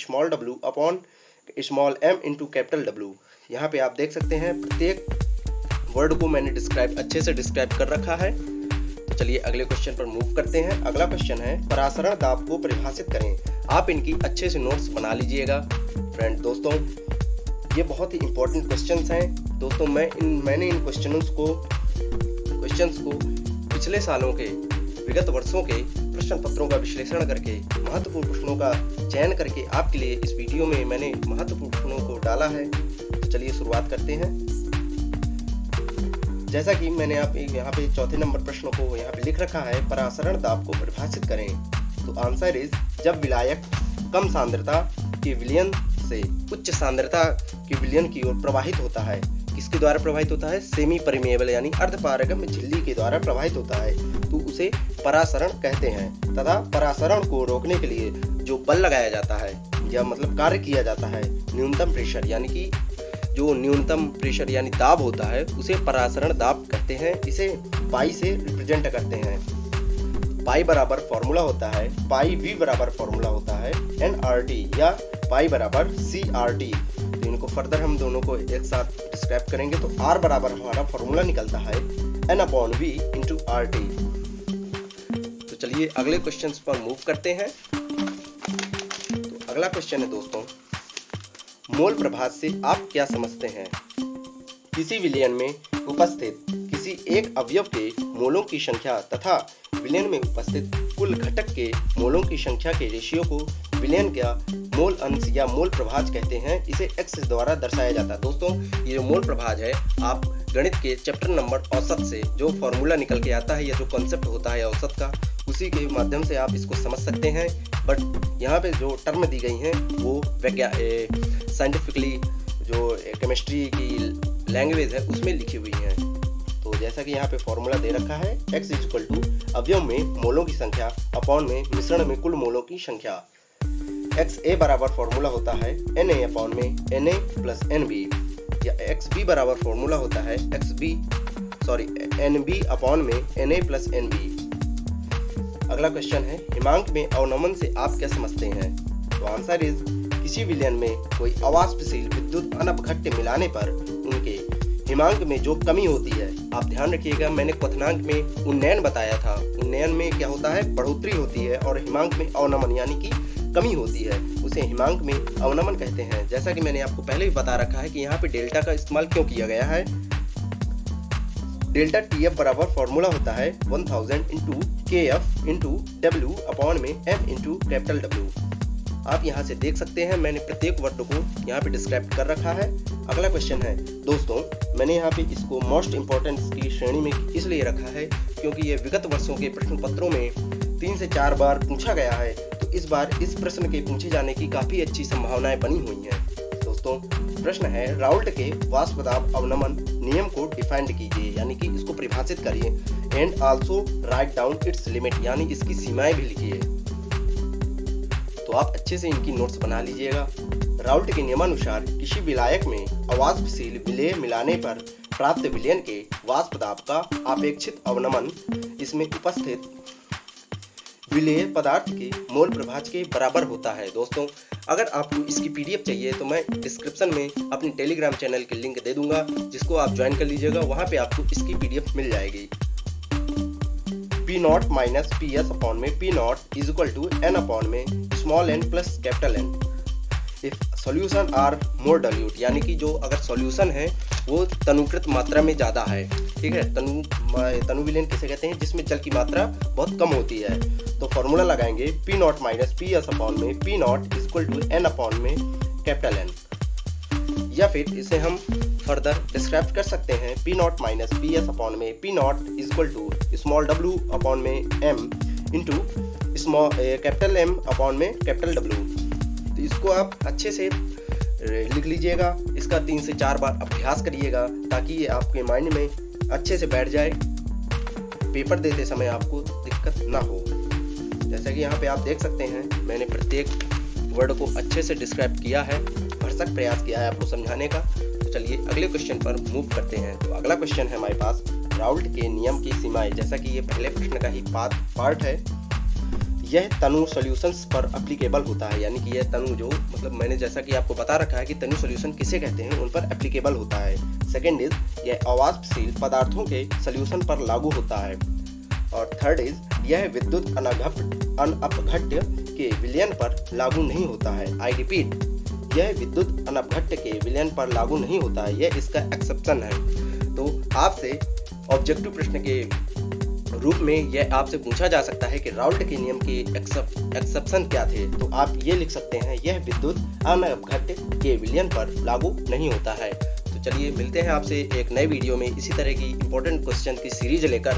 Small w upon small m into capital W। यहाँ पे आप देख सकते हैं प्रत्येक वर्ड को मैंने अच्छे से डिस्क्राइब कर रखा है। तो चलिए अगले क्वेश्चन पर मूव करते हैं। अगला क्वेश्चन है परासरण दाब को परिभाषित करें। आप इनकी अच्छे से नोट्स बना लीजिएगा फ्रेंड। दोस्तों ये बहुत ही इंपॉर्टेंट क्वेश्चंस हैं दोस्तों। मैंने इन क्वेश्चंस को पिछले सालों के विगत वर्षों के प्रश्न पत्रों का विश्लेषण करके महत्वपूर्ण प्रश्नों का चयन करके आपके लिए इस वीडियो में मैंने महत्वपूर्ण प्रश्नों को डाला है। तो चलिए शुरुआत करते हैं। जैसा कि मैंने आप यहाँ पे चौथे नंबर प्रश्न को यहाँ पे लिख रखा है, परासरण दाब को परिभाषित करें। तो आंसर इज जब विलायक कम सांद्रता के विलयन से उच्च सांद्रता के विलयन की ओर प्रवाहित होता है। किसके द्वारा प्रवाहित होता है? सेमी परमेएबल यानी अर्धपारगम्य झिल्ली के द्वारा प्रवाहित होता है, तो उसे परासरण कहते हैं। तथा परासरण को रोकने के लिए जो बल लगाया जाता है या मतलब कार्य किया जाता है, न्यूनतम प्रेशर यानी कि जो न्यूनतम प्रेशर यानी दाब होता है उसे परासरण दाब कहते हैं। इसे पाई से रिप्रेजेंट करते हैं। पाई बराबर फॉर्मूला होता है, पाई वी बराबर फॉर्मूला होता है nRT या पाई बराबर CRT। तो इनको फर्दर हम दोनों को एक साथ डिस्क्राइब करेंगे तो R बराबर हमारा फॉर्मूला निकलता है N/V इंटू RT। तो चलिए अगले क्वेश्चन पर मूव करते हैं। तो अगला क्वेश्चन है दोस्तों, मोल प्रभाव से आप क्या समझते हैं? किसी विलयन में उपस्थित किसी एक अवयव के मोलों की संख्या तथा विलयन में उपस्थित कुल घटक के मोलों की संख्या के रेशियो को विलयन का मोल अंश या मोल प्रभाज कहते हैं। इसे x द्वारा दर्शाया जाता है। दोस्तों ये जो मोल प्रभाज है, आप गणित के चैप्टर नंबर औसत से जो फॉर्मूला निकल के आता है या जो कॉन्सेप्ट होता है औसत का, उसी के माध्यम से आप इसको समझ सकते हैं। बट यहाँ पे जो टर्म दी गई हैं वो साइंटिफिकली जो केमिस्ट्री की लैंग्वेज है उसमें लिखी हुई है। तो जैसा कि यहाँ पे फॉर्मूला दे रखा है, x इक्वल टू अवयव में मोलों की संख्या अपॉन में मिश्रण में कुल मोलों की संख्या। XA बराबर फॉर्मूला होता है Na अपॉन में Na प्लस Nb या XB बराबर फॉर्मूला होता है Nb अपॉन में Na प्लस Nb। अगला क्वेश्चन है हिमांक में अवनमन से आप क्या समझते हैं? तो आंसर इज किसी विलयन में कोई अवाष्पशील विद्युत अनपघट्य मिलाने पर उनके हिमांक में जो कमी होती है, आप ध्यान रखिएगा मैंने क्वथनांक में उन्नयन बताया था। उन्नयन में क्या होता है? बढ़ोतरी होती है और हिमांक में अवनमन यानी कि कमी होती है, उसे हिमांक में अवनमन कहते हैं। जैसा कि मैंने आपको पहले भी बता रखा है कि यहाँ पे डेल्टा का इस्तेमाल क्यों किया गया है। डेल्टा TF बराबर फॉर्मूला होता है 1000 into KF into W upon में M इंटू कैपिटल W। आप यहाँ से देख सकते हैं मैंने प्रत्येक वर्ड को यहाँ पे डिस्क्राइब कर रखा है। अगला क्वेश्चन है दोस्तों, मैंने यहाँ पे इसको मोस्ट इम्पोर्टेंस की श्रेणी में इसलिए रखा है क्योंकि ये विगत वर्षों के प्रश्न पत्रों में 3 से 4 बार पूछा गया है। तो इस बार इस प्रश्न के पूछे जाने की काफी अच्छी संभावनाएं बनी हुई हैं। दोस्तों प्रश्न है राउल्ट के वाष्प दाब अवनमन नियम को डिफाइंड कीजिए यानी कि इसको परिभाषित करिए। And also write down it's limit यानी इसकी सीमाएं भी लिखिए। तो आप अच्छे से इनकी नोट्स बना लीजिएगा। राउल्ट के नियमानुसार किसी विलायक में अवाष्पशील विलेय मिलाने पर प्राप्त विलयन के वाष्प दाब का अपेक्षित अवनमन इसमें उपस्थित विलेय पदार्थ के मोल प्रभाज के बराबर होता है। दोस्तों अगर आपको इसकी PDF चाहिए तो मैं डिस्क्रिप्शन में अपनी टेलीग्राम चैनल की लिंक दे दूंगा, जिसको आप ज्वाइन कर लीजिएगा। वहां पे आपको इसकी PDF मिल जाएगी। P0 माइनस PS अपॉन में P0 is equal to N upon में small n plus capital N। If solution are more dilute यानी कि जो अगर सॉल्यूशन है वो तनुकृत मात्रा में ज़्यादा है, ठीक है। तनु विलयन किसे कहते हैं? जिसमें जल की मात्रा बहुत कम होती है। तो फॉर्मूला लगाएंगे P0 माइनस PS अपॉन में P0 equal to N upon में कैपिटल N। या फिर इसे हम फर्दर डिस्क्राइब कर सकते हैं P0 माइनस PS अपॉन में P0 equal to small w upon में M into capital M upon में कैपिटल W। तो इसको आप अच्छे से लिख लीजिएगा। इसका 3 से 4 बार अभ्यास करिएगा ताकि ये आपके माइंड में अच्छे से बैठ जाए, पेपर देते समय आपको दिक्कत ना हो। जैसा कि यहाँ पे आप देख सकते हैं मैंने प्रत्येक वर्ड को अच्छे से डिस्क्राइब किया है, भरसक प्रयास किया है आपको समझाने का। तो चलिए अगले क्वेश्चन पर मूव करते हैं। तो अगला क्वेश्चन है हमारे पास राउल्ट के नियम की सीमाएं। जैसा कि ये पहले प्रश्न का ही पार्ट है। यह तनु सॉल्यूशंस पर एप्लीकेबल होता है, यानी कि यह तनु जो मतलब मैंने जैसा कि आपको बता रखा है कि तनु सॉल्यूशन किसे कहते हैं, उन पर एप्लीकेबल होता है। सेकंड इज यह अवाष्पशील पदार्थों के सॉल्यूशन पर लागू होता है। और थर्ड इज यह विद्युत अनअपघट्य के विलयन पर लागू नहीं होता है। आई रिपीट, यह विद्युत अनअपघट्य के विलयन पर लागू नहीं होता है, यह इसका एक्सेप्शन है। तो आपसे ऑब्जेक्टिव प्रश्न के रूप में यह आपसे पूछा जा सकता है कि राउल्ट के नियम के एक्सेप्शन क्या थे, तो आप ये लिख सकते हैं यह विद्युत अनअपघट्य के विलयन पर लागू नहीं होता है। तो चलिए मिलते हैं आपसे एक नए वीडियो में इसी तरह की इंपॉर्टेंट क्वेश्चन की सीरीज लेकर।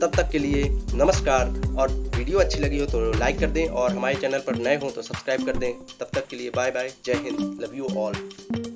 तब तक के लिए नमस्कार, और वीडियो अच्छी लगी हो तो लाइक कर दें और हमारे चैनल पर नए हो तो सब्सक्राइब कर दें। तब तक के लिए बाय बाय, जय हिंद, लव यू ऑल।